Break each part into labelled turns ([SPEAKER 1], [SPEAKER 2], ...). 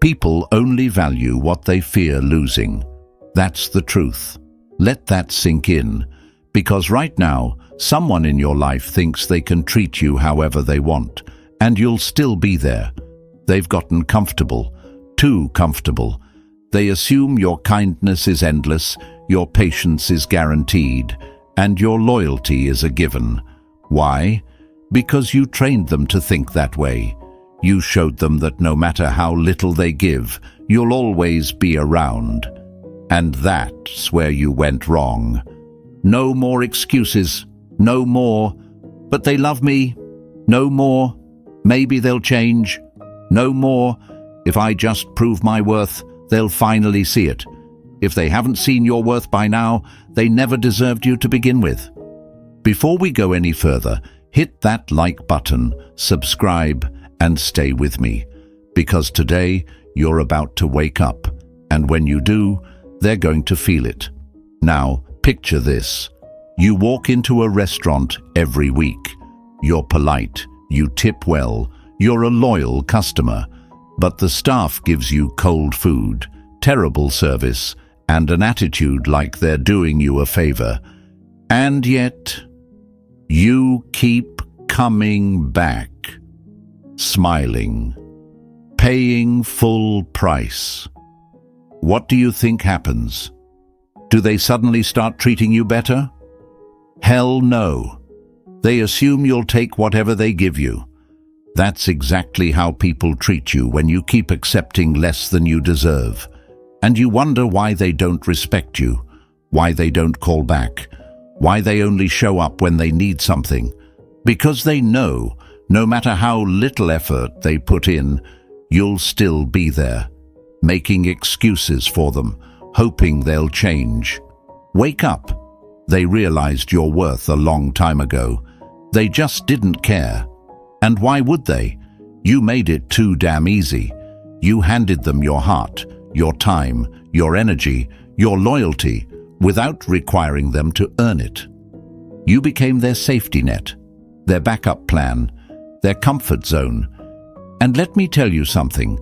[SPEAKER 1] People only value what they fear losing. That's the truth. Let that sink in, because right now, someone in your life thinks they can treat you however they want, and you'll still be there. They've gotten comfortable, too comfortable. They assume your kindness is endless, your patience is guaranteed, and your loyalty is a given. Why? Because you trained them to think that way. You showed them that no matter how little they give, you'll always be around. And that's where you went wrong. No more excuses. No more, but they love me. No more, maybe they'll change. No more, if I just prove my worth, they'll finally see it. If they haven't seen your worth by now, they never deserved you to begin with. Before we go any further, hit that like button, subscribe, and stay with me, because today you're about to wake up, and when you do, they're going to feel it. Now, picture this. You walk into a restaurant every week. You're polite, you tip well, you're a loyal customer, but the staff gives you cold food, terrible service, and an attitude like they're doing you a favor. And yet, you keep coming back, smiling, paying full price. What do you think happens? Do they suddenly start treating you better? Hell no. They assume you'll take whatever they give you. That's exactly how people treat you when you keep accepting less than you deserve. And you wonder why they don't respect you, why they don't call back, why they only show up when they need something. Because they know, no matter how little effort they put in, you'll still be there, making excuses for them, hoping they'll change. Wake up. They realized your worth a long time ago. They just didn't care. And why would they? You made it too damn easy. You handed them your heart, your time, your energy, your loyalty, without requiring them to earn it. You became their safety net, their backup plan, their comfort zone. And let me tell you something.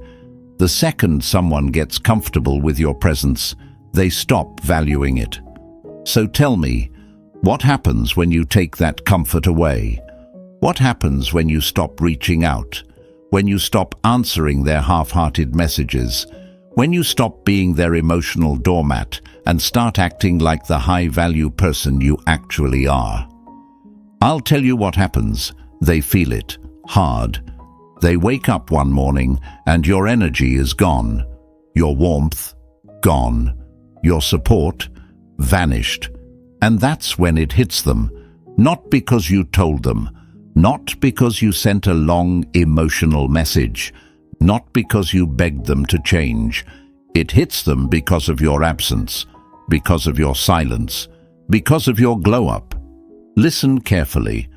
[SPEAKER 1] The second someone gets comfortable with your presence, they stop valuing it. So tell me, what happens when you take that comfort away? What happens when you stop reaching out? When you stop answering their half-hearted messages? When you stop being their emotional doormat and start acting like the high-value person you actually are? I'll tell you what happens. They feel it, hard. They wake up one morning and your energy is gone. Your warmth, gone. Your support, vanished. And that's when it hits them. Not because you told them. Not because you sent a long emotional message. Not because you begged them to change. It hits them because of your absence. Because of your silence. Because of your glow-up. Listen carefully.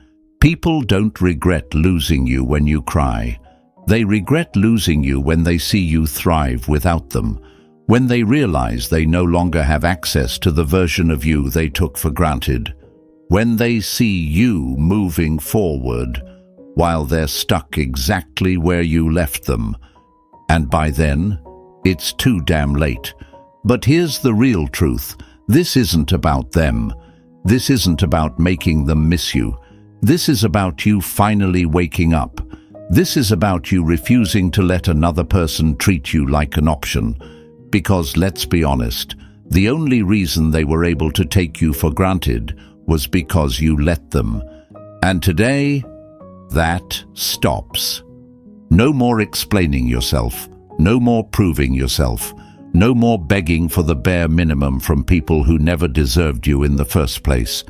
[SPEAKER 1] People don't regret losing you when you cry. They regret losing you when they see you thrive without them. When they realize they no longer have access to the version of you they took for granted. When they see you moving forward while they're stuck exactly where you left them. And by then, it's too damn late. But here's the real truth. This isn't about them. This isn't about making them miss you. This is about you finally waking up. This is about you refusing to let another person treat you like an option. Because let's be honest, the only reason they were able to take you for granted was because you let them. And today, that stops. No more explaining yourself. No more proving yourself. No more begging for the bare minimum from people who never deserved you in the first place.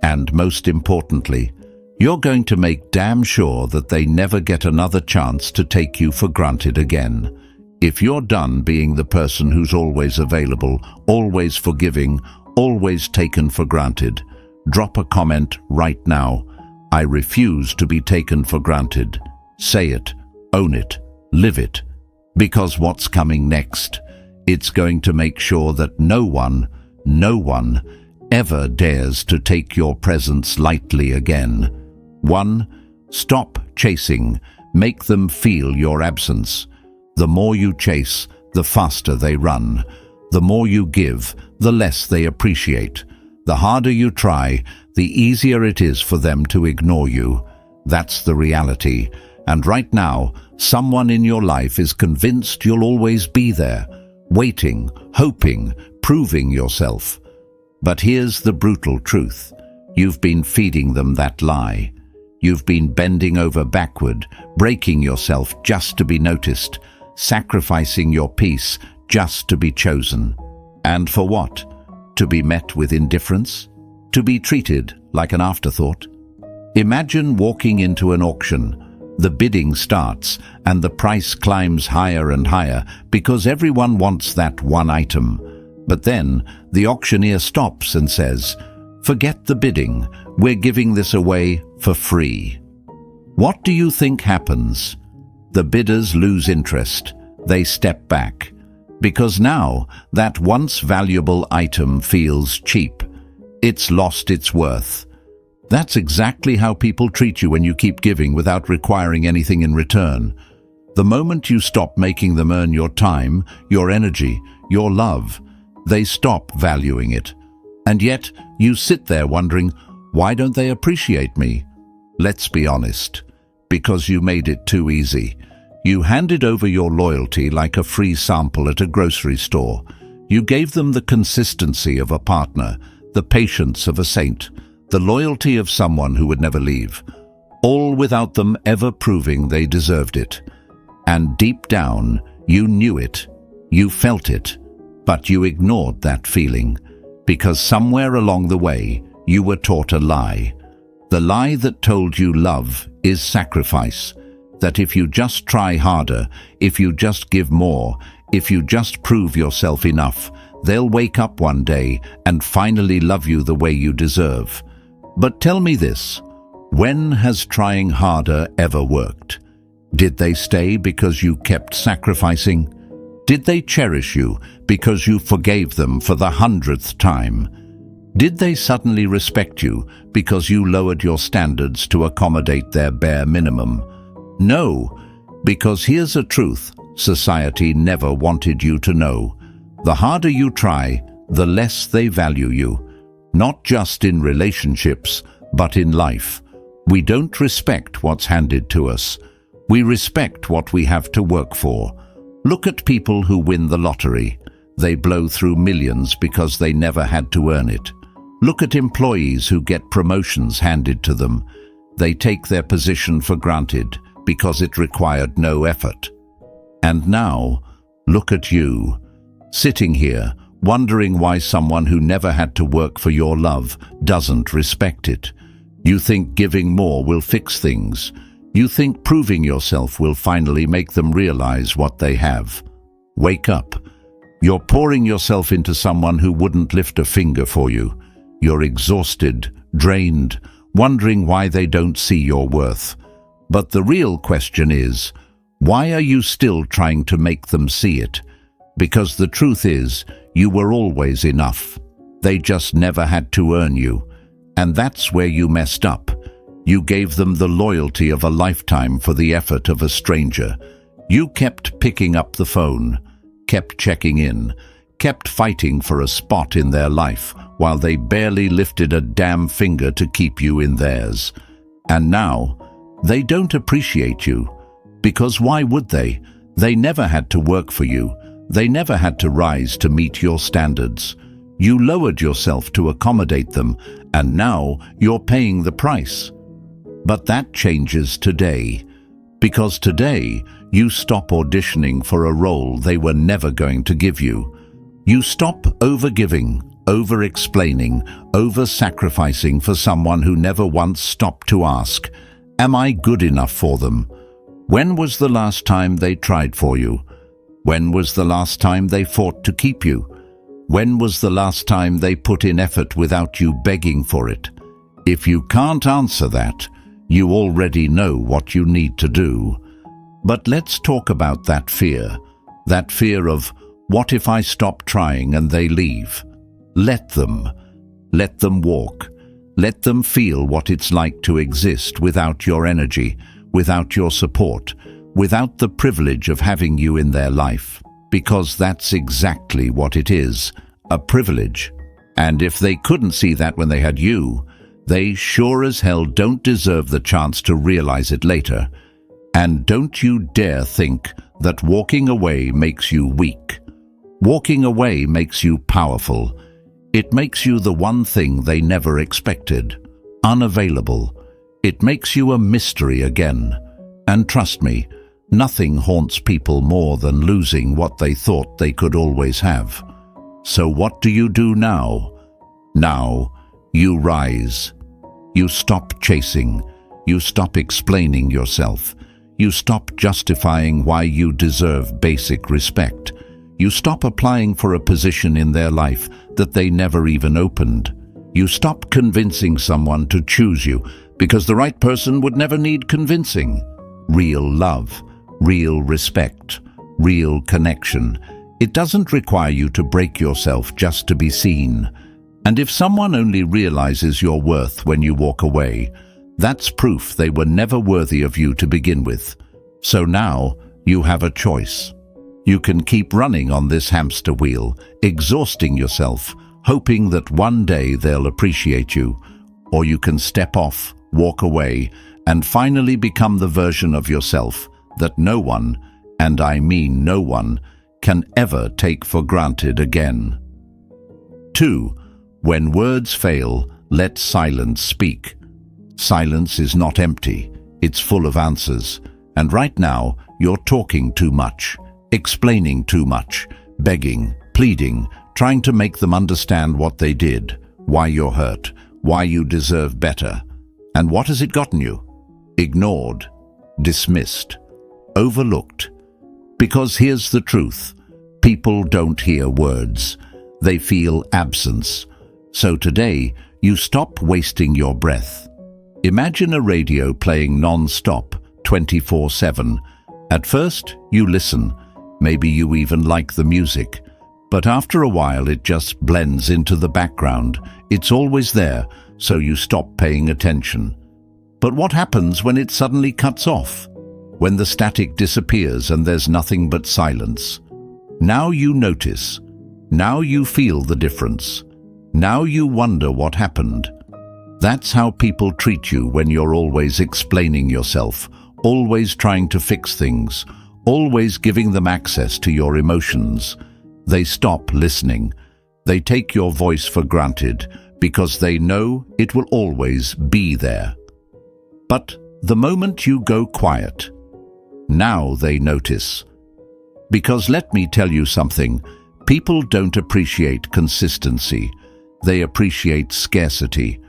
[SPEAKER 1] And most importantly, you're going to make damn sure that they never get another chance to take you for granted again. If you're done being the person who's always available, always forgiving, always taken for granted, drop a comment right now. I refuse to be taken for granted. Say it, own it, live it. Because what's coming next? It's going to make sure that no one ever dares to take your presence lightly again. 1. Stop chasing. Make them feel your absence. The more you chase, the faster they run. The more you give, the less they appreciate. The harder you try, the easier it is for them to ignore you. That's the reality. And right now, someone in your life is convinced you'll always be there, waiting, hoping, proving yourself. But here's the brutal truth. You've been feeding them that lie. You've been bending over backward, breaking yourself just to be noticed, sacrificing your peace just to be chosen. And for what? To be met with indifference? To be treated like an afterthought? Imagine walking into an auction. The bidding starts and the price climbs higher and higher because everyone wants that one item. But then the auctioneer stops and says, "Forget the bidding, we're giving this away for free." What do you think happens? The bidders lose interest. They step back. Because now that once valuable item feels cheap. It's lost its worth. That's exactly how people treat you when you keep giving without requiring anything in return. The moment you stop making them earn your time, your energy, your love, they stop valuing it. And yet, you sit there wondering, why don't they appreciate me? Let's be honest. Because you made it too easy. You handed over your loyalty like a free sample at a grocery store. You gave them the consistency of a partner, the patience of a saint, the loyalty of someone who would never leave, all without them ever proving they deserved it. And deep down, you knew it, you felt it, but you ignored that feeling, because somewhere along the way, you were taught a lie. The lie that told you love is sacrifice, that if you just try harder, if you just give more, if you just prove yourself enough, they'll wake up one day and finally love you the way you deserve. But tell me this, when has trying harder ever worked? Did they stay because you kept sacrificing? Did they cherish you because you forgave them for the 100th time? Did they suddenly respect you because you lowered your standards to accommodate their bare minimum? No, because here's a truth society never wanted you to know. The harder you try, the less they value you. Not just in relationships, but in life. We don't respect what's handed to us. We respect what we have to work for. Look at people who win the lottery. They blow through millions because they never had to earn it. Look at employees who get promotions handed to them. They take their position for granted because it required no effort. And now, look at you, sitting here, wondering why someone who never had to work for your love doesn't respect it. You think giving more will fix things. You think proving yourself will finally make them realize what they have. Wake up. You're pouring yourself into someone who wouldn't lift a finger for you. You're exhausted, drained, wondering why they don't see your worth. But the real question is, why are you still trying to make them see it? Because the truth is, you were always enough. They just never had to earn you. And that's where you messed up. You gave them the loyalty of a lifetime for the effort of a stranger. You kept picking up the phone, kept checking in, kept fighting for a spot in their life while they barely lifted a damn finger to keep you in theirs. And now, they don't appreciate you. Because why would they? They never had to work for you. They never had to rise to meet your standards. You lowered yourself to accommodate them, and now you're paying the price. But that changes today. Because today, you stop auditioning for a role they were never going to give you. You stop over-giving, over-explaining, over-sacrificing for someone who never once stopped to ask, "Am I good enough for them?" When was the last time they tried for you? When was the last time they fought to keep you? When was the last time they put in effort without you begging for it? If you can't answer that, you already know what you need to do. But let's talk about that fear of, what if I stop trying and they leave? Let them walk. Let them feel what it's like to exist without your energy, without your support, without the privilege of having you in their life, because that's exactly what it is, a privilege. And if they couldn't see that when they had you, they sure as hell don't deserve the chance to realize it later. And don't you dare think that walking away makes you weak. Walking away makes you powerful. It makes you the one thing they never expected, unavailable. It makes you a mystery again. And trust me, nothing haunts people more than losing what they thought they could always have. So what do you do now? Now, you rise. You stop chasing. You stop explaining yourself. You stop justifying why you deserve basic respect. You stop applying for a position in their life that they never even opened. You stop convincing someone to choose you because the right person would never need convincing. Real love, real respect, real connection. It doesn't require you to break yourself just to be seen. And if someone only realizes your worth when you walk away, that's proof they were never worthy of you to begin with. So now you have a choice. You can keep running on this hamster wheel, exhausting yourself, hoping that one day they'll appreciate you, or you can step off, walk away, and finally become the version of yourself that no one, and I mean no one, can ever take for granted again. 2. When words fail, let silence speak. Silence is not empty, it's full of answers. And right now, you're talking too much, explaining too much, begging, pleading, trying to make them understand what they did, why you're hurt, why you deserve better. And what has it gotten you? Ignored, dismissed, overlooked. Because here's the truth, people don't hear words, they feel absence. So today, you stop wasting your breath. Imagine a radio playing non-stop, 24/7. At first, you listen. Maybe you even like the music. But after a while, it just blends into the background. It's always there, so you stop paying attention. But what happens when it suddenly cuts off? When the static disappears and there's nothing but silence? Now you notice. Now you feel the difference. Now you wonder what happened. That's how people treat you when you're always explaining yourself, always trying to fix things, always giving them access to your emotions. They stop listening. They take your voice for granted because they know it will always be there. But the moment you go quiet, now they notice. Because let me tell you something, people don't appreciate consistency. They appreciate scarcity.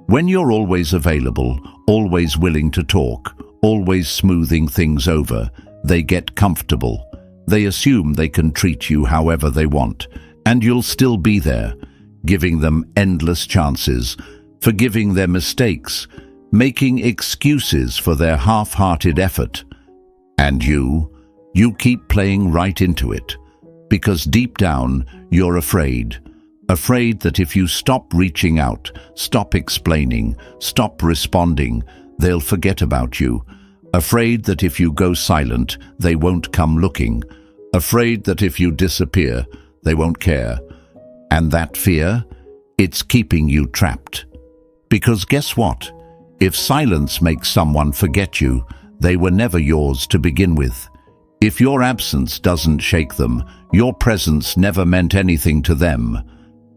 [SPEAKER 1] When you're always available, always willing to talk, always smoothing things over, they get comfortable. They assume they can treat you however they want, and you'll still be there, giving them endless chances, forgiving their mistakes, making excuses for their half-hearted effort. And you keep playing right into it, because deep down you're afraid. Afraid that if you stop reaching out, stop explaining, stop responding, they'll forget about you. Afraid that if you go silent, they won't come looking. Afraid that if you disappear, they won't care. And that fear, it's keeping you trapped. Because guess what? If silence makes someone forget you, they were never yours to begin with. If your absence doesn't shake them, your presence never meant anything to them.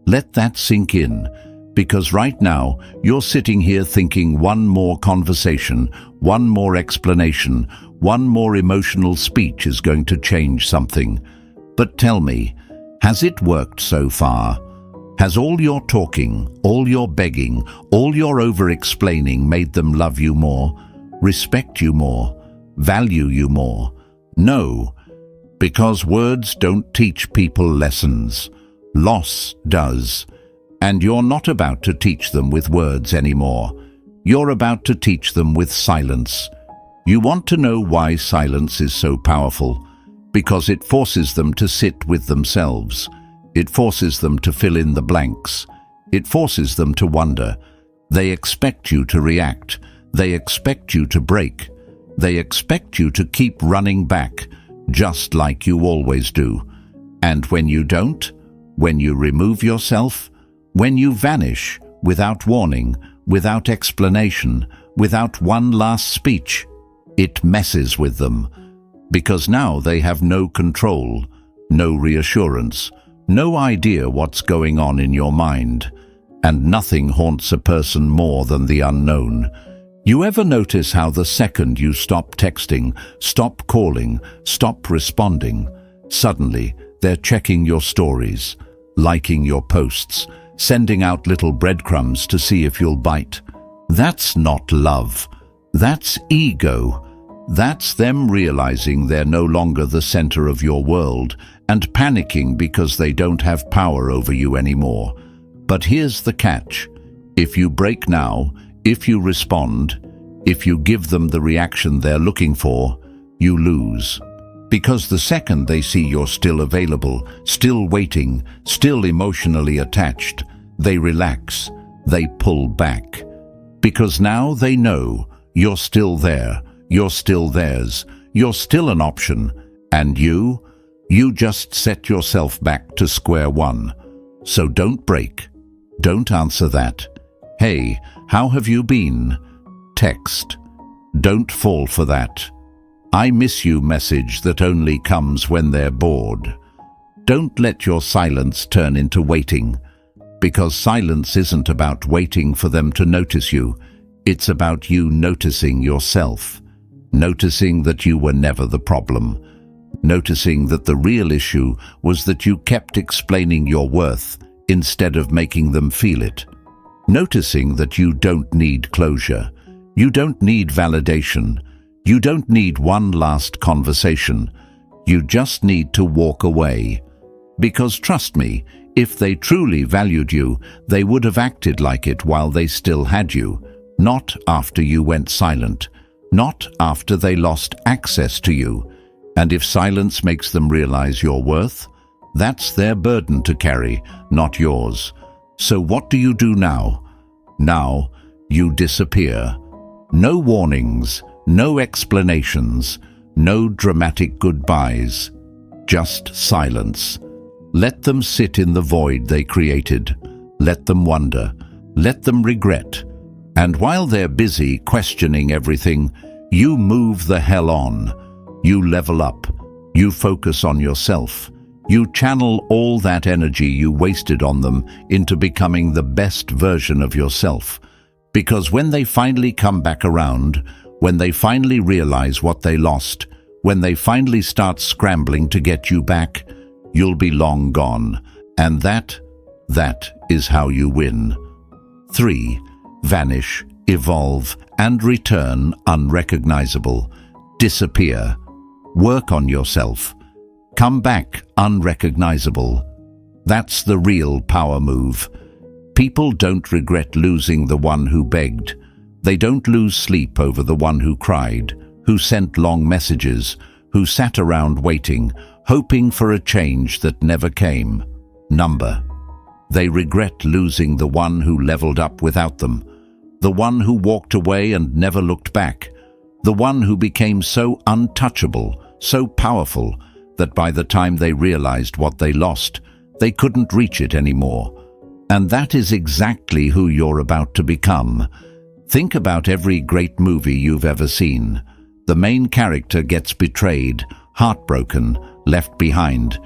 [SPEAKER 1] Let that sink in, because right now you're sitting here thinking one more conversation, one more explanation, one more emotional speech is going to change something. But tell me, has it worked so far? Has all your talking, all your begging, all your over-explaining made them love you more, respect you more, value you more? No, because words don't teach people lessons. Loss does. And you're not about to teach them with words anymore. You're about to teach them with silence. You want to know why silence is so powerful? Because it forces them to sit with themselves. It forces them to fill in the blanks. It forces them to wonder. They expect you to react. They expect you to break. They expect you to keep running back, just like you always do. And when you don't, when you remove yourself, when you vanish without warning, without explanation, without one last speech, it messes with them. Because now they have no control, no reassurance, no idea what's going on in your mind. And nothing haunts a person more than the unknown. You ever notice how the second you stop texting, stop calling, stop responding, suddenly they're checking your stories, liking your posts, sending out little breadcrumbs to see if you'll bite? That's not love. That's ego. That's them realizing they're no longer the center of your world and panicking because they don't have power over you anymore. But here's the catch. If you break now, if you respond, if you give them the reaction they're looking for, you lose. Because the second they see you're still available, still waiting, still emotionally attached, they relax, they pull back. Because now they know you're still there, you're still theirs, you're still an option, and you just set yourself back to square one. So don't break. Don't answer that. Hey, how have you been? Text. Don't fall for that I miss you message that only comes when they're bored. Don't let your silence turn into waiting, because silence isn't about waiting for them to notice you. It's about you noticing yourself, noticing that you were never the problem, noticing that the real issue was that you kept explaining your worth instead of making them feel it. Noticing that you don't need closure, you don't need validation, you don't need one last conversation, you just need to walk away. Because trust me, if they truly valued you, they would have acted like it while they still had you, not after you went silent, not after they lost access to you. And if silence makes them realize your worth, that's their burden to carry, not yours. So what do you do now? Now, you disappear. No warnings, no explanations, no dramatic goodbyes. Just silence. Let them sit in the void they created. Let them wonder. Let them regret. And while they're busy questioning everything, you move the hell on. You level up. You focus on yourself. You channel all that energy you wasted on them into becoming the best version of yourself. Because when they finally come back around, when they finally realize what they lost, when they finally start scrambling to get you back, you'll be long gone. And that is how you win. 3. Vanish, evolve, and return unrecognizable. Disappear. Work on yourself. Come back unrecognizable. That's the real power move. People don't regret losing the one who begged. They don't lose sleep over the one who cried, who sent long messages, who sat around waiting, hoping for a change that never came. They regret losing the one who leveled up without them, the one who walked away and never looked back, the one who became so untouchable, so powerful, that by the time they realized what they lost, they couldn't reach it anymore. And that is exactly who you're about to become. Think about every great movie you've ever seen. The main character gets betrayed, heartbroken, left behind.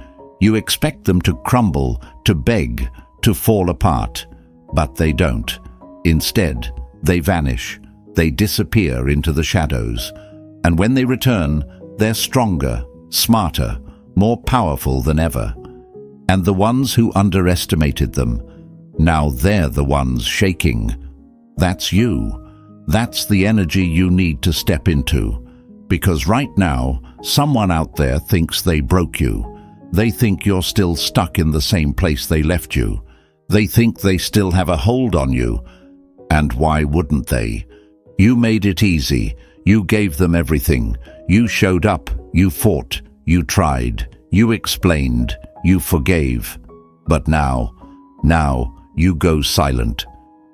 [SPEAKER 1] You expect them to crumble, to beg, to fall apart. But they don't. Instead, they vanish. They disappear into the shadows. And when they return, they're stronger, smarter, more powerful than ever. And the ones who underestimated them, now they're the ones shaking. That's you. That's the energy you need to step into. Because right now, someone out there thinks they broke you. They think you're still stuck in the same place they left you. They think they still have a hold on you. And why wouldn't they? You made it easy. You gave them everything. You showed up. You fought. You tried. You explained. You forgave. But now you go silent.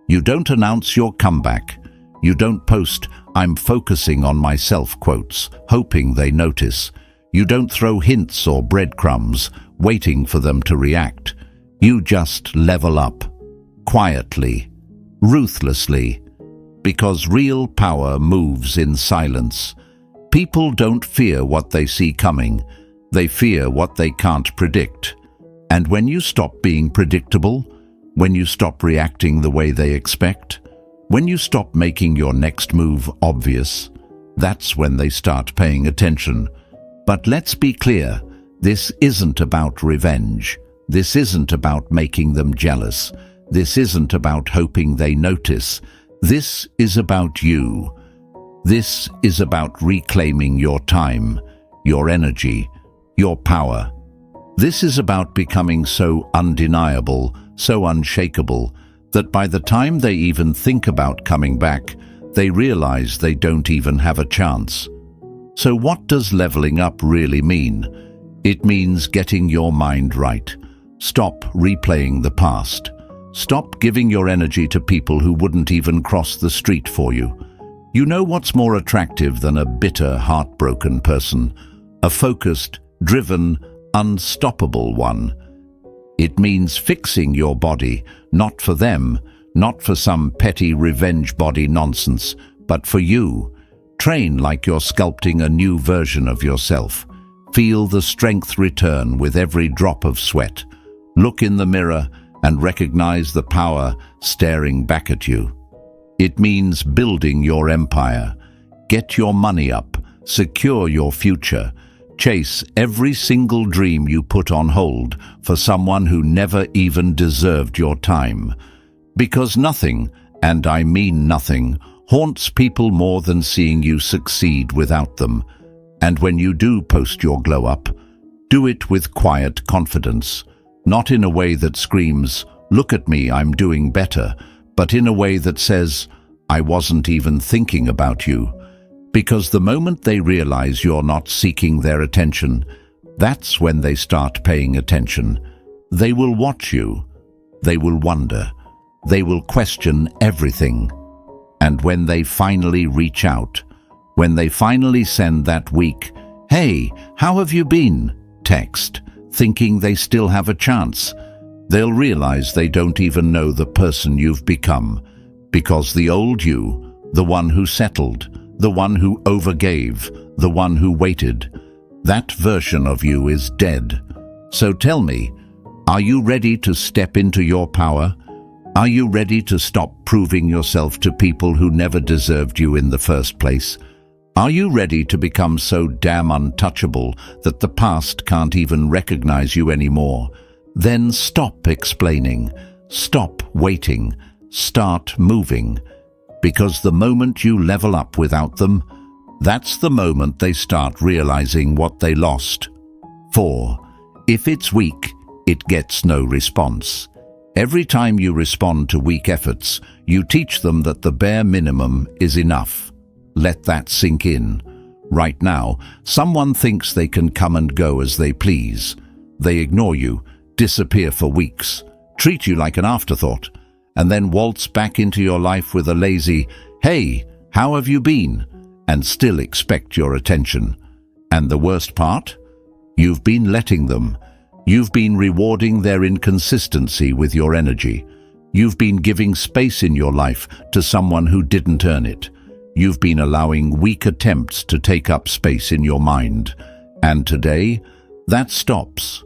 [SPEAKER 1] You don't announce your comeback. You don't post, "I'm focusing on myself" quotes, hoping they notice. You don't throw hints or breadcrumbs, waiting for them to react. You just level up, quietly, ruthlessly, because real power moves in silence. People don't fear what they see coming, they fear what they can't predict. And when you stop being predictable, when you stop reacting the way they expect, when you stop making your next move obvious, that's when they start paying attention. But let's be clear, this isn't about revenge. This isn't about making them jealous. This isn't about hoping they notice. This is about you. This is about reclaiming your time, your energy, your power. This is about becoming so undeniable, so unshakable, that by the time they even think about coming back, they realize they don't even have a chance. So what does leveling up really mean? It means getting your mind right. Stop replaying the past. Stop giving your energy to people who wouldn't even cross the street for you. You know what's more attractive than a bitter, heartbroken person? A focused, driven, unstoppable one. It means fixing your body, not for them, not for some petty revenge body nonsense, but for you. Train like you're sculpting a new version of yourself. Feel the strength return with every drop of sweat. Look in the mirror and recognize the power staring back at you. It means building your empire. Get your money up, secure your future, chase every single dream you put on hold for someone who never even deserved your time. Because nothing, and I mean nothing, haunts people more than seeing you succeed without them. And when you do post your glow up, do it with quiet confidence, not in a way that screams, "Look at me, I'm doing better," but in a way that says, "I wasn't even thinking about you." Because the moment they realize you're not seeking their attention, that's when they start paying attention. They will watch you. They will wonder. They will question everything. And when they finally reach out, when they finally send that weak, "Hey, how have you been?" text, thinking they still have a chance, they'll realize they don't even know the person you've become. Because the old you, the one who settled, the one who overgave, the one who waited, that version of you is dead. So tell me, are you ready to step into your power? Are you ready to stop proving yourself to people who never deserved you in the first place? Are you ready to become so damn untouchable that the past can't even recognize you anymore? Then stop explaining, stop waiting, start moving. Because the moment you level up without them, that's the moment they start realizing what they lost. 4. If it's weak, it gets no response. Every time you respond to weak efforts, you teach them that the bare minimum is enough. Let that sink in. Right now, someone thinks they can come and go as they please. They ignore you, disappear for weeks, treat you like an afterthought, and then waltz back into your life with a lazy, "Hey, how have you been?" and still expect your attention. And the worst part? You've been letting them. You've been rewarding their inconsistency with your energy. You've been giving space in your life to someone who didn't earn it. You've been allowing weak attempts to take up space in your mind. And today, that stops.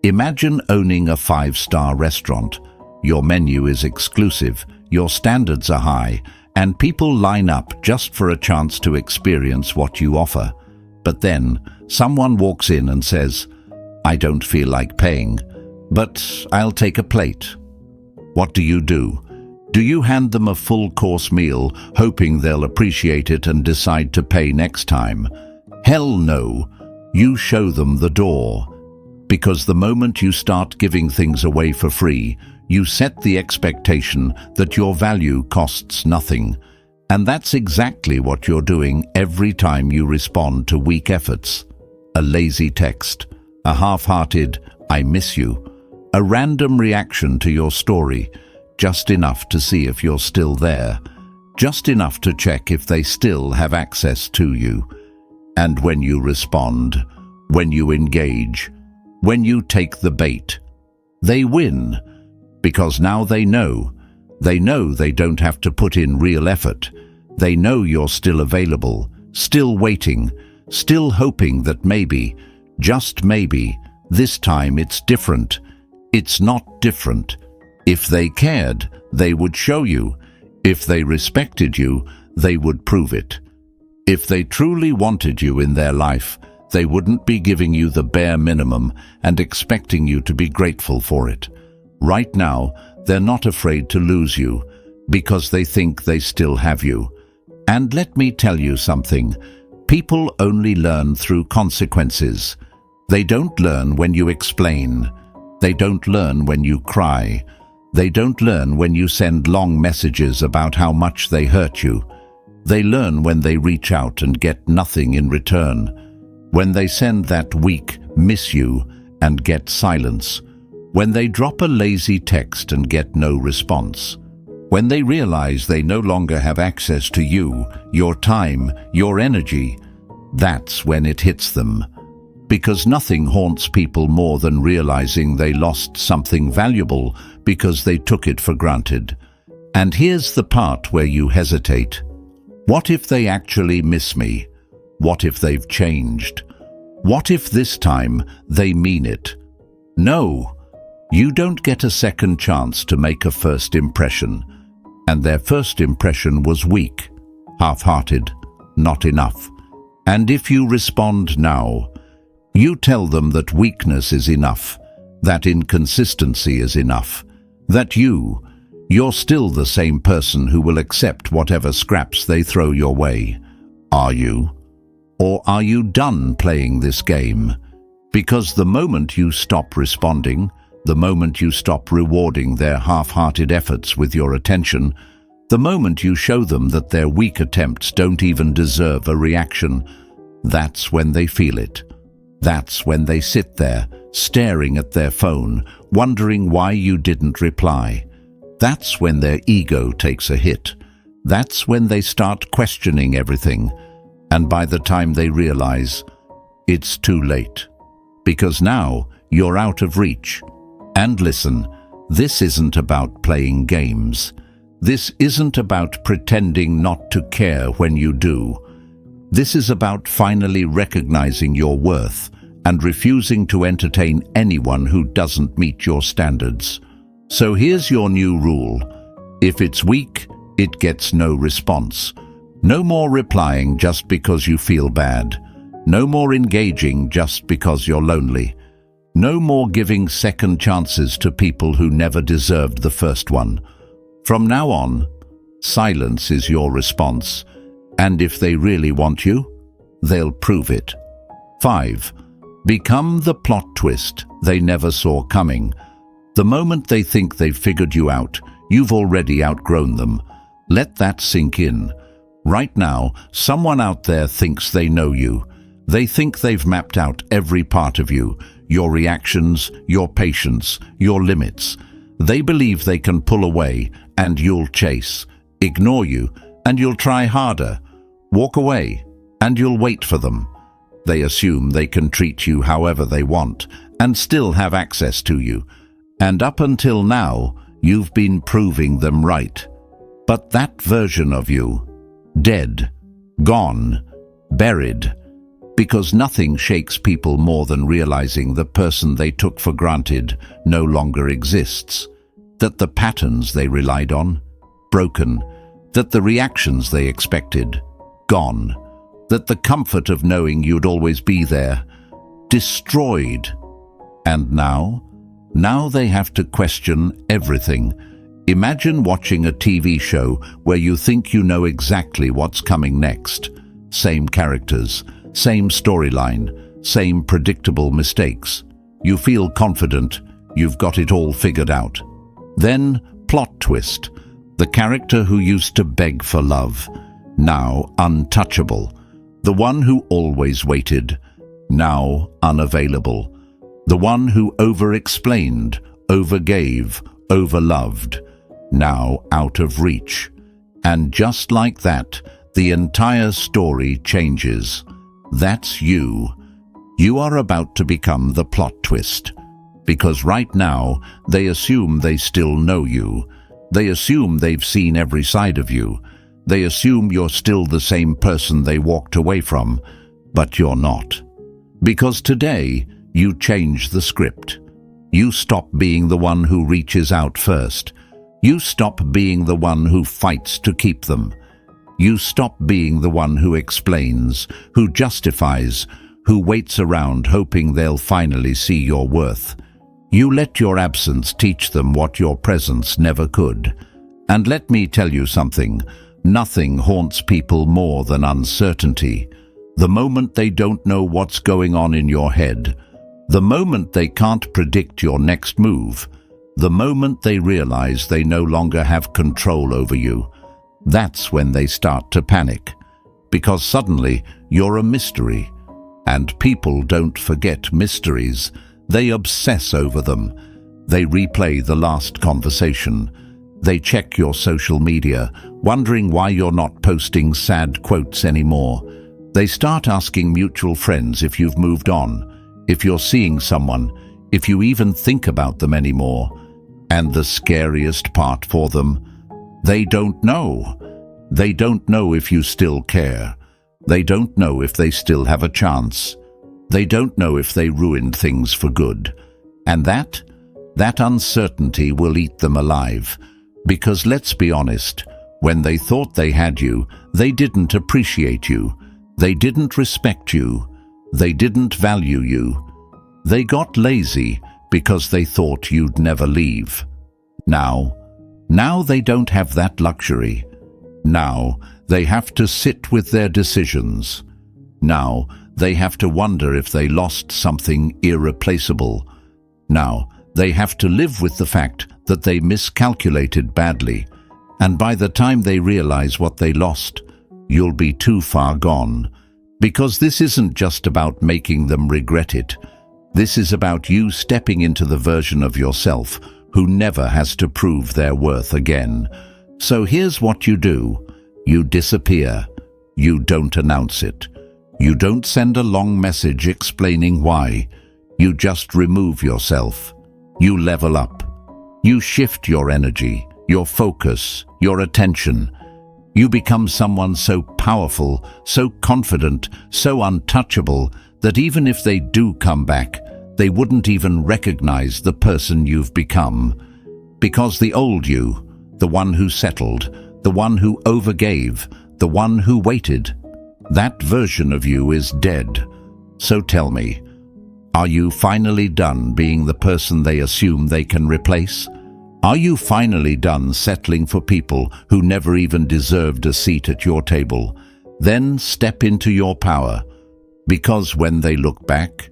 [SPEAKER 1] Imagine owning a 5-star restaurant. Your menu is exclusive, your standards are high, and people line up just for a chance to experience what you offer. But then, someone walks in and says, "I don't feel like paying, but I'll take a plate." What do? Do you hand them a full-course meal, hoping they'll appreciate it and decide to pay next time? Hell no. You show them the door. Because the moment you start giving things away for free, you set the expectation that your value costs nothing. And that's exactly what you're doing every time you respond to weak efforts. A lazy text, a half-hearted "I miss you," a random reaction to your story, just enough to see if you're still there. just enough to check if they still have access to you. And when you respond, when you engage, when you take the bait, they win, because now they know they don't have to put in real effort. They know you're still available, still waiting, still hoping that maybe, just maybe, this time it's different. It's not different. If they cared, they would show you. If they respected you, they would prove it. If they truly wanted you in their life, they wouldn't be giving you the bare minimum and expecting you to be grateful for it. Right now, they're not afraid to lose you because they think they still have you. And let me tell you something. People only learn through consequences. They don't learn when you explain. They don't learn when you cry. They don't learn when you send long messages about how much they hurt you. They learn when they reach out and get nothing in return. When they send that weak "miss you" and get silence. When they drop a lazy text and get no response. When they realize they no longer have access to you, your time, your energy, that's when it hits them. Because nothing haunts people more than realizing they lost something valuable because they took it for granted. And here's the part where you hesitate. What if they actually miss me? What if they've changed? What if this time they mean it? No, you don't get a second chance to make a first impression. And their first impression was weak, half-hearted, not enough. And if you respond now, you tell them that weakness is enough, that inconsistency is enough, that you're still the same person who will accept whatever scraps they throw your way. Are you? Or are you done playing this game? Because the moment you stop responding, the moment you stop rewarding their half-hearted efforts with your attention, the moment you show them that their weak attempts don't even deserve a reaction, that's when they feel it. That's when they sit there, staring at their phone, wondering why you didn't reply. That's when their ego takes a hit. That's when they start questioning everything. And by the time they realize, it's too late. Because now you're out of reach. And listen, this isn't about playing games. This isn't about pretending not to care when you do. This is about finally recognizing your worth and refusing to entertain anyone who doesn't meet your standards. So here's your new rule. If it's weak, it gets no response. No more replying just because you feel bad. No more engaging just because you're lonely. No more giving second chances to people who never deserved the first one. From now on, silence is your response. And if they really want you, they'll prove it. 5. Become the plot twist they never saw coming. The moment they think they've figured you out, you've already outgrown them. Let that sink in. Right now, someone out there thinks they know you. They think they've mapped out every part of you, your reactions, your patience, your limits. They believe they can pull away, and you'll chase, ignore you, and you'll try harder, walk away, and you'll wait for them. They assume they can treat you however they want, and still have access to you. And up until now, you've been proving them right. But that version of you, dead, gone, buried, because nothing shakes people more than realizing the person they took for granted no longer exists, that the patterns they relied on, broken, that the reactions they expected, gone, that the comfort of knowing you'd always be there, destroyed. And now they have to question everything. Imagine watching a TV show where you think you know exactly what's coming next. Same characters, same storyline, same predictable mistakes. You feel confident, you've got it all figured out. Then, plot twist. The character who used to beg for love, now untouchable. The one who always waited, now unavailable. The one who over-explained, overgave, overloved, now out of reach. And just like that, the entire story changes. That's you. You are about to become the plot twist. Because right now, they assume they still know you. They assume they've seen every side of you. They assume you're still the same person they walked away from, but you're not. Because today, you change the script. You stop being the one who reaches out first. You stop being the one who fights to keep them. You stop being the one who explains, who justifies, who waits around hoping they'll finally see your worth. You let your absence teach them what your presence never could. And let me tell you something, nothing haunts people more than uncertainty. The moment they don't know what's going on in your head, the moment they can't predict your next move, the moment they realize they no longer have control over you, that's when they start to panic. Because suddenly you're a mystery. And people don't forget mysteries. They obsess over them. They replay the last conversation. They check your social media, wondering why you're not posting sad quotes anymore. They start asking mutual friends if you've moved on, if you're seeing someone, if you even think about them anymore. And the scariest part for them, they don't know. They don't know if you still care. They don't know if they still have a chance. They don't know if they ruined things for good. And that uncertainty will eat them alive. Because let's be honest, when they thought they had you, they didn't appreciate you. They didn't respect you. They didn't value you. They got lazy because they thought you'd never leave. Now they don't have that luxury. Now they have to sit with their decisions. Now they have to wonder if they lost something irreplaceable. Now they have to live with the fact that they miscalculated badly. And by the time they realize what they lost, you'll be too far gone. Because this isn't just about making them regret it. This is about you stepping into the version of yourself who never has to prove their worth again. So here's what you do. You disappear. You don't announce it. You don't send a long message explaining why. You just remove yourself. You level up. You shift your energy, your focus, your attention. You become someone so powerful, so confident, so untouchable that even if they do come back, they wouldn't even recognize the person you've become. Because the old you, the one who settled, the one who overgave, the one who waited, that version of you is dead. So tell me, are you finally done being the person they assume they can replace? Are you finally done settling for people who never even deserved a seat at your table? Then step into your power, because when they look back,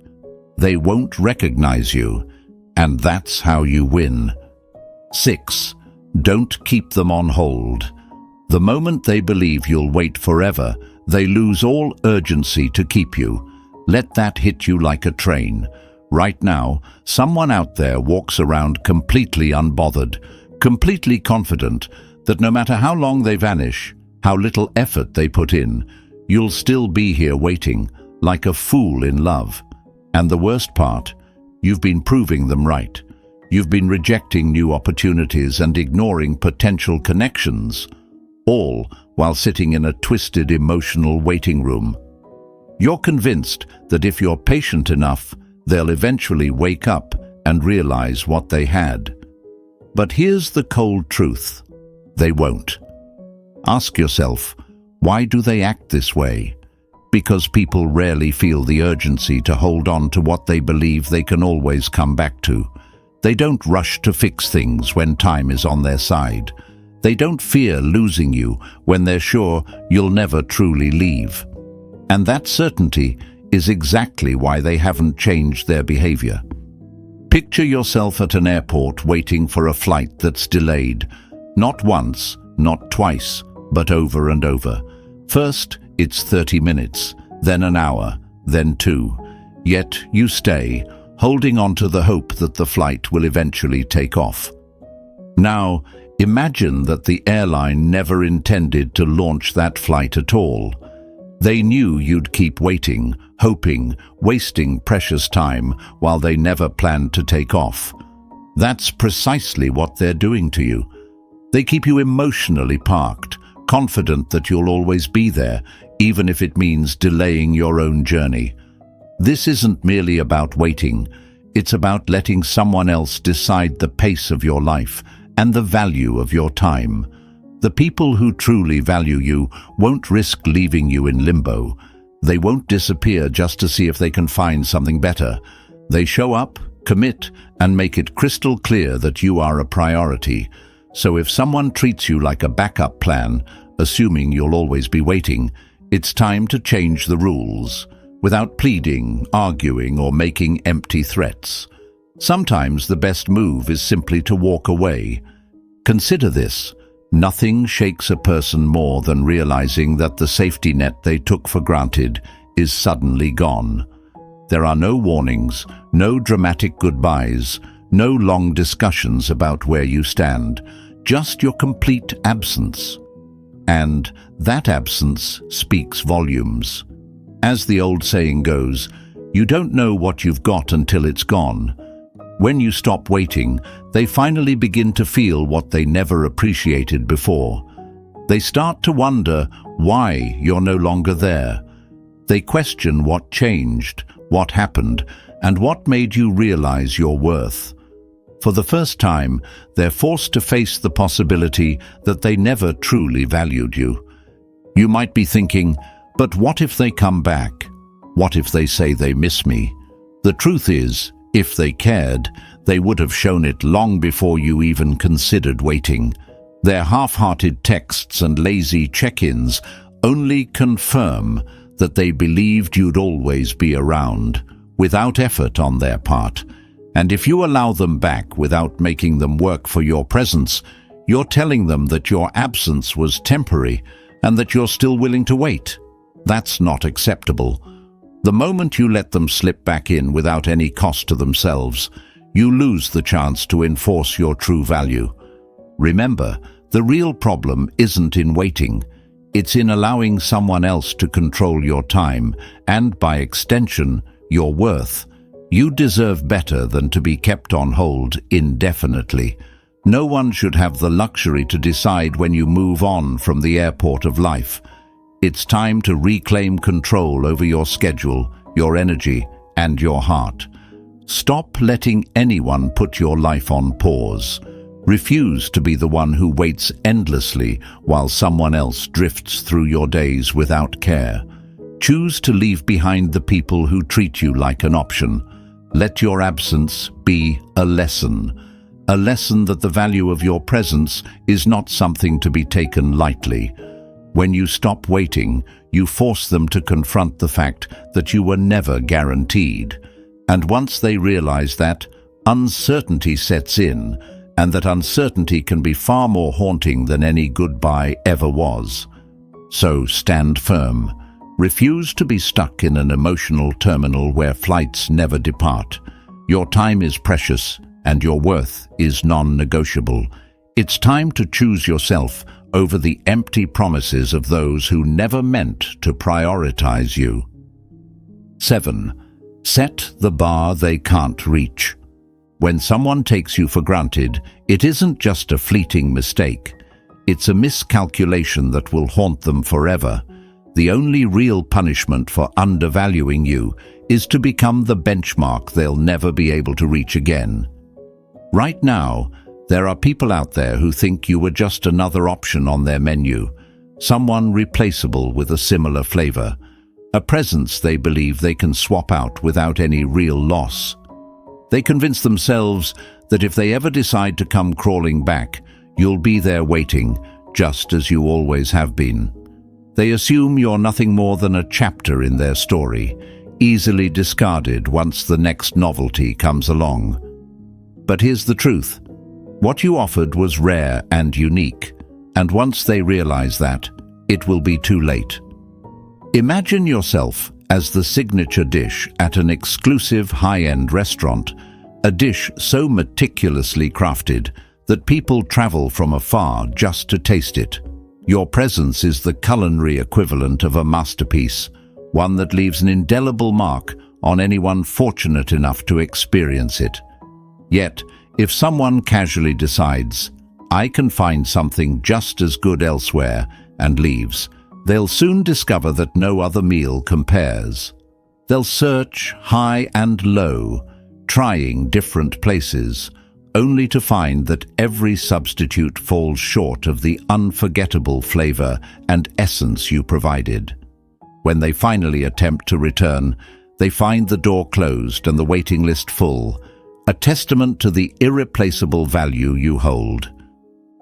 [SPEAKER 1] they won't recognize you, and that's how you win. 6. Don't keep them on hold. The moment they believe you'll wait forever, they lose all urgency to keep you. Let that hit you like a train. Right now, someone out there walks around completely unbothered, completely confident that no matter how long they vanish, how little effort they put in, you'll still be here waiting, like a fool in love. And the worst part, you've been proving them right. You've been rejecting new opportunities and ignoring potential connections, all while sitting in a twisted emotional waiting room. You're convinced that if you're patient enough, they'll eventually wake up and realize what they had. But here's the cold truth. They won't. Ask yourself, why do they act this way? Because people rarely feel the urgency to hold on to what they believe they can always come back to. They don't rush to fix things when time is on their side. They don't fear losing you when they're sure you'll never truly leave. And that certainty is exactly why they haven't changed their behavior. Picture yourself at an airport waiting for a flight that's delayed. Not once, not twice, but over and over. First, it's 30 minutes, then an hour, then 2. Yet you stay, holding on to the hope that the flight will eventually take off. Now, Imagine that the airline never intended to launch that flight at all. They knew you'd keep waiting, hoping, wasting precious time while they never planned to take off. That's precisely what they're doing to you. They keep you emotionally parked, confident that you'll always be there, even if it means delaying your own journey. This isn't merely about waiting. It's about letting someone else decide the pace of your life and the value of your time. The people who truly value you won't risk leaving you in limbo. They won't disappear just to see if they can find something better. They show up, commit, and make it crystal clear that you are a priority. So if someone treats you like a backup plan, assuming you'll always be waiting, it's time to change the rules, without pleading, arguing, or making empty threats. Sometimes the best move is simply to walk away. Consider this. Nothing shakes a person more than realizing that the safety net they took for granted is suddenly gone. There are no warnings, no dramatic goodbyes, no long discussions about where you stand, just your complete absence. And that absence speaks volumes. As the old saying goes, you don't know what you've got until it's gone. When you stop waiting, they finally begin to feel what they never appreciated before. They start to wonder why you're no longer there. They question what changed, what happened, and what made you realize your worth. For the first time, they're forced to face the possibility that they never truly valued you. You might be thinking, but what if they come back? What if they say they miss me? The truth is, if they cared, they would have shown it long before you even considered waiting. Their half-hearted texts and lazy check-ins only confirm that they believed you'd always be around, without effort on their part. And if you allow them back without making them work for your presence, you're telling them that your absence was temporary and that you're still willing to wait. That's not acceptable. The moment you let them slip back in without any cost to themselves, you lose the chance to enforce your true value. Remember, the real problem isn't in waiting. It's in allowing someone else to control your time and, by extension, your worth. You deserve better than to be kept on hold indefinitely. No one should have the luxury to decide when you move on from the airport of life. It's time to reclaim control over your schedule, your energy, and your heart. Stop letting anyone put your life on pause. Refuse to be the one who waits endlessly while someone else drifts through your days without care. Choose to leave behind the people who treat you like an option. Let your absence be a lesson that the value of your presence is not something to be taken lightly. When you stop waiting, you force them to confront the fact that you were never guaranteed. And once they realize that, uncertainty sets in, and that uncertainty can be far more haunting than any goodbye ever was. So stand firm. Refuse to be stuck in an emotional terminal where flights never depart. Your time is precious, and your worth is non-negotiable. It's time to choose yourself over the empty promises of those who never meant to prioritize you. 7. Set the bar they can't reach. When someone takes you for granted, it isn't just a fleeting mistake. It's a miscalculation that will haunt them forever. The only real punishment for undervaluing you is to become the benchmark they'll never be able to reach again. Right now, there are people out there who think you were just another option on their menu, someone replaceable with a similar flavor, a presence they believe they can swap out without any real loss. They convince themselves that if they ever decide to come crawling back, you'll be there waiting, just as you always have been. They assume you're nothing more than a chapter in their story, easily discarded once the next novelty comes along. But here's the truth. What you offered was rare and unique, and once they realize that, it will be too late. Imagine yourself as the signature dish at an exclusive high-end restaurant, a dish so meticulously crafted that people travel from afar just to taste it. Your presence is the culinary equivalent of a masterpiece, one that leaves an indelible mark on anyone fortunate enough to experience it. Yet, if someone casually decides, "I can find something just as good elsewhere," and leaves, they'll soon discover that no other meal compares. They'll search high and low, trying different places, only to find that every substitute falls short of the unforgettable flavor and essence you provided. When they finally attempt to return, they find the door closed and the waiting list full, a testament to the irreplaceable value you hold.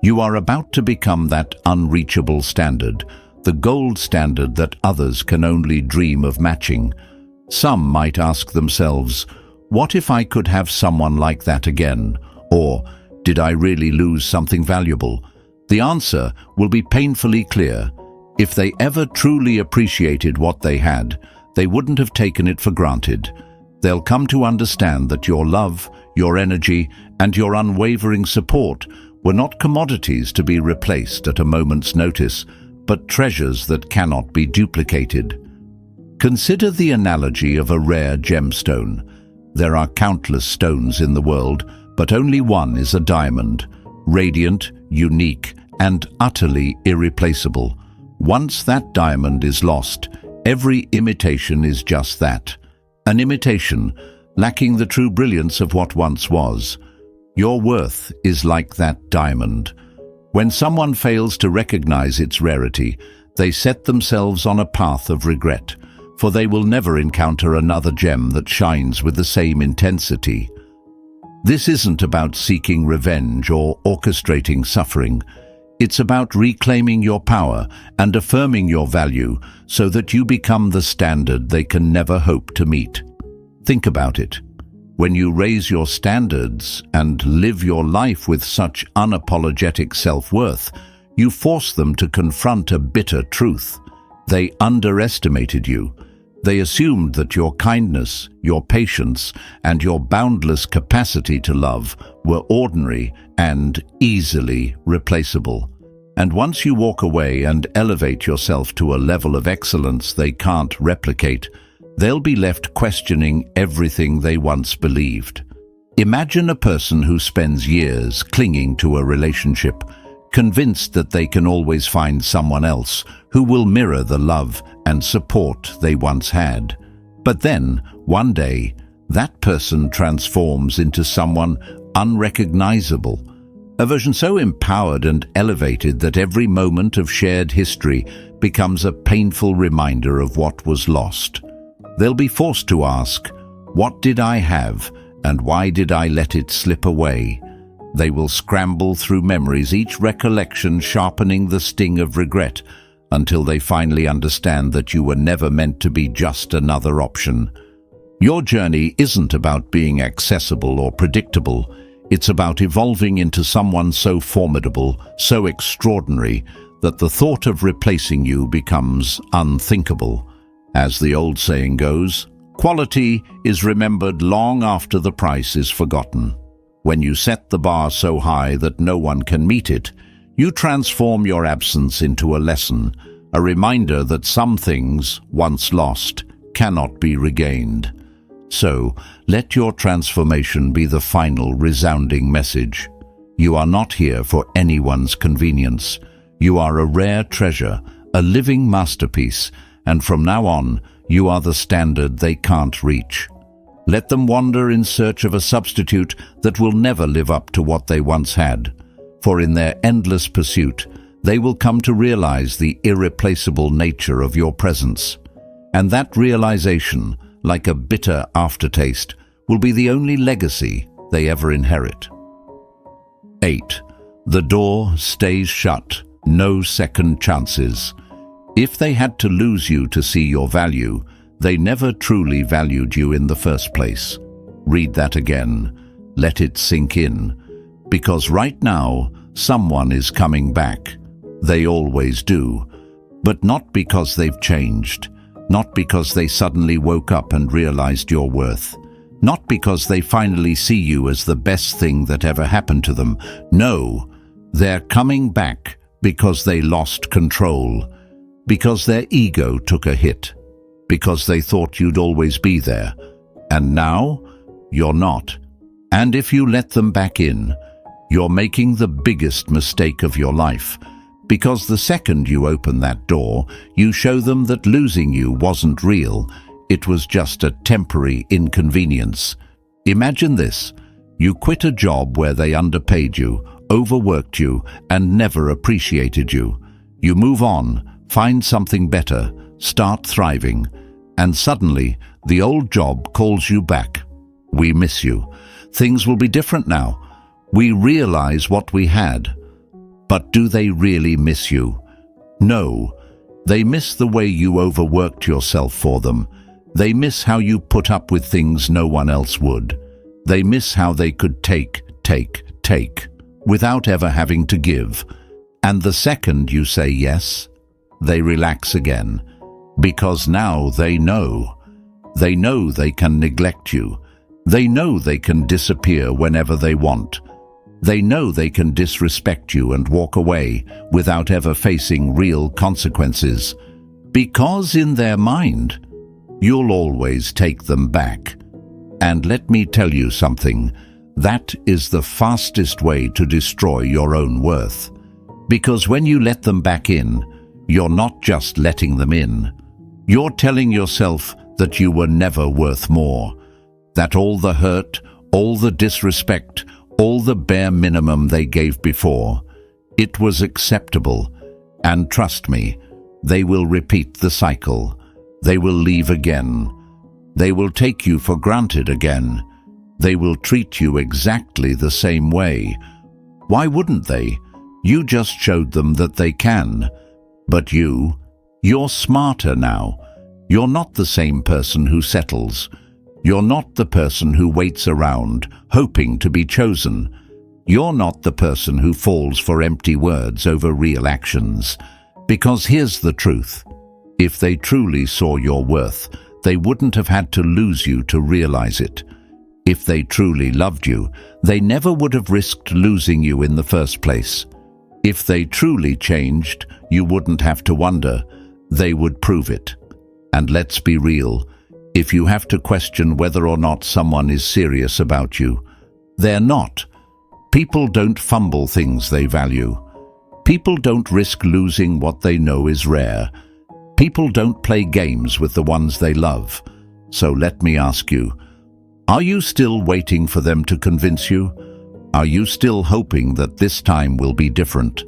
[SPEAKER 1] You are about to become that unreachable standard, the gold standard that others can only dream of matching. Some might ask themselves, "What if I could have someone like that again?" Or, "Did I really lose something valuable?" The answer will be painfully clear. If they ever truly appreciated what they had, they wouldn't have taken it for granted. They'll come to understand that your love, your energy, and your unwavering support were not commodities to be replaced at a moment's notice, but treasures that cannot be duplicated. Consider the analogy of a rare gemstone. There are countless stones in the world, but only one is a diamond, radiant, unique, and utterly irreplaceable. Once that diamond is lost, every imitation is just that, an imitation, lacking the true brilliance of what once was. Your worth is like that diamond. When someone fails to recognize its rarity, they set themselves on a path of regret, for they will never encounter another gem that shines with the same intensity. This isn't about seeking revenge or orchestrating suffering. It's about reclaiming your power and affirming your value so that you become the standard they can never hope to meet. Think about it. When you raise your standards and live your life with such unapologetic self-worth, you force them to confront a bitter truth. They underestimated you. They assumed that your kindness, your patience, and your boundless capacity to love were ordinary and easily replaceable. And once you walk away and elevate yourself to a level of excellence they can't replicate, they'll be left questioning everything they once believed. Imagine a person who spends years clinging to a relationship, convinced that they can always find someone else who will mirror the love and support they once had. But then, one day, that person transforms into someone unrecognizable, a version so empowered and elevated that every moment of shared history becomes a painful reminder of what was lost. They'll be forced to ask, "What did I have, and why did I let it slip away?" They will scramble through memories, each recollection sharpening the sting of regret, until they finally understand that you were never meant to be just another option. Your journey isn't about being accessible or predictable. It's about evolving into someone so formidable, so extraordinary, that the thought of replacing you becomes unthinkable. As the old saying goes, quality is remembered long after the price is forgotten. When you set the bar so high that no one can meet it, you transform your absence into a lesson, a reminder that some things, once lost, cannot be regained. So, let your transformation be the final resounding message. You are not here for anyone's convenience. You are a rare treasure, a living masterpiece, and from now on, you are the standard they can't reach. Let them wander in search of a substitute that will never live up to what they once had, for in their endless pursuit, they will come to realize the irreplaceable nature of your presence. And that realization, like a bitter aftertaste, will be the only legacy they ever inherit. 8. The door stays shut, no second chances. If they had to lose you to see your value, they never truly valued you in the first place. Read that again. Let it sink in. Because right now, someone is coming back. They always do. But not because they've changed. Not because they suddenly woke up and realized your worth. Not because they finally see you as the best thing that ever happened to them. No, they're coming back because they lost control, because their ego took a hit, because they thought you'd always be there. And now, you're not. And if you let them back in, you're making the biggest mistake of your life, because the second you open that door, you show them that losing you wasn't real. It was just a temporary inconvenience. Imagine this. You quit a job where they underpaid you, overworked you, and never appreciated you. You move on, find something better, start thriving, and suddenly the old job calls you back. We miss you. Things will be different now. We realize what we had. But do they really miss you? No. They miss the way you overworked yourself for them. They miss how you put up with things no one else would. They miss how they could take, without ever having to give. And the second you say yes, they relax again. Because now they know. They know they can neglect you. They know they can disappear whenever they want. They know they can disrespect you and walk away without ever facing real consequences. Because in their mind, you'll always take them back. And let me tell you something, that is the fastest way to destroy your own worth. Because when you let them back in, you're not just letting them in. You're telling yourself that you were never worth more. That all the hurt, all the disrespect, all the bare minimum they gave before, it was acceptable. And trust me, they will repeat the cycle. They will leave again. They will take you for granted again. They will treat you exactly the same way. Why wouldn't they? You just showed them that they can. But you're smarter now. You're not the same person who settles. You're not the person who waits around, hoping to be chosen. You're not the person who falls for empty words over real actions. Because here's the truth. If they truly saw your worth, they wouldn't have had to lose you to realize it. If they truly loved you, they never would have risked losing you in the first place. If they truly changed, you wouldn't have to wonder. They would prove it. And let's be real. If you have to question whether or not someone is serious about you, they're not. People don't fumble things they value. People don't risk losing what they know is rare. People don't play games with the ones they love. So let me ask you, are you still waiting for them to convince you? Are you still hoping that this time will be different?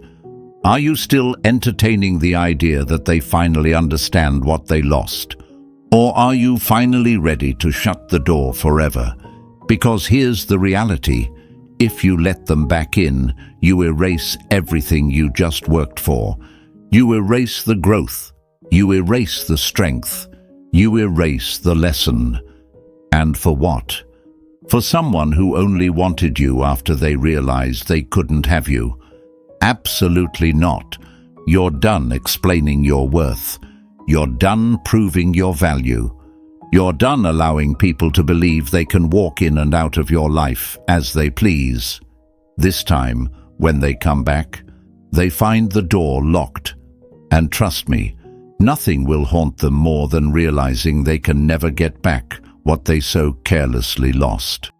[SPEAKER 1] Are you still entertaining the idea that they finally understand what they lost? Or are you finally ready to shut the door forever? Because here's the reality. If you let them back in, you erase everything you just worked for. You erase the growth. You erase the strength. You erase the lesson. And for what? For someone who only wanted you after they realized they couldn't have you. Absolutely not. You're done explaining your worth. You're done proving your value. You're done allowing people to believe they can walk in and out of your life as they please. This time, when they come back, they find the door locked. And trust me, nothing will haunt them more than realizing they can never get back what they so carelessly lost.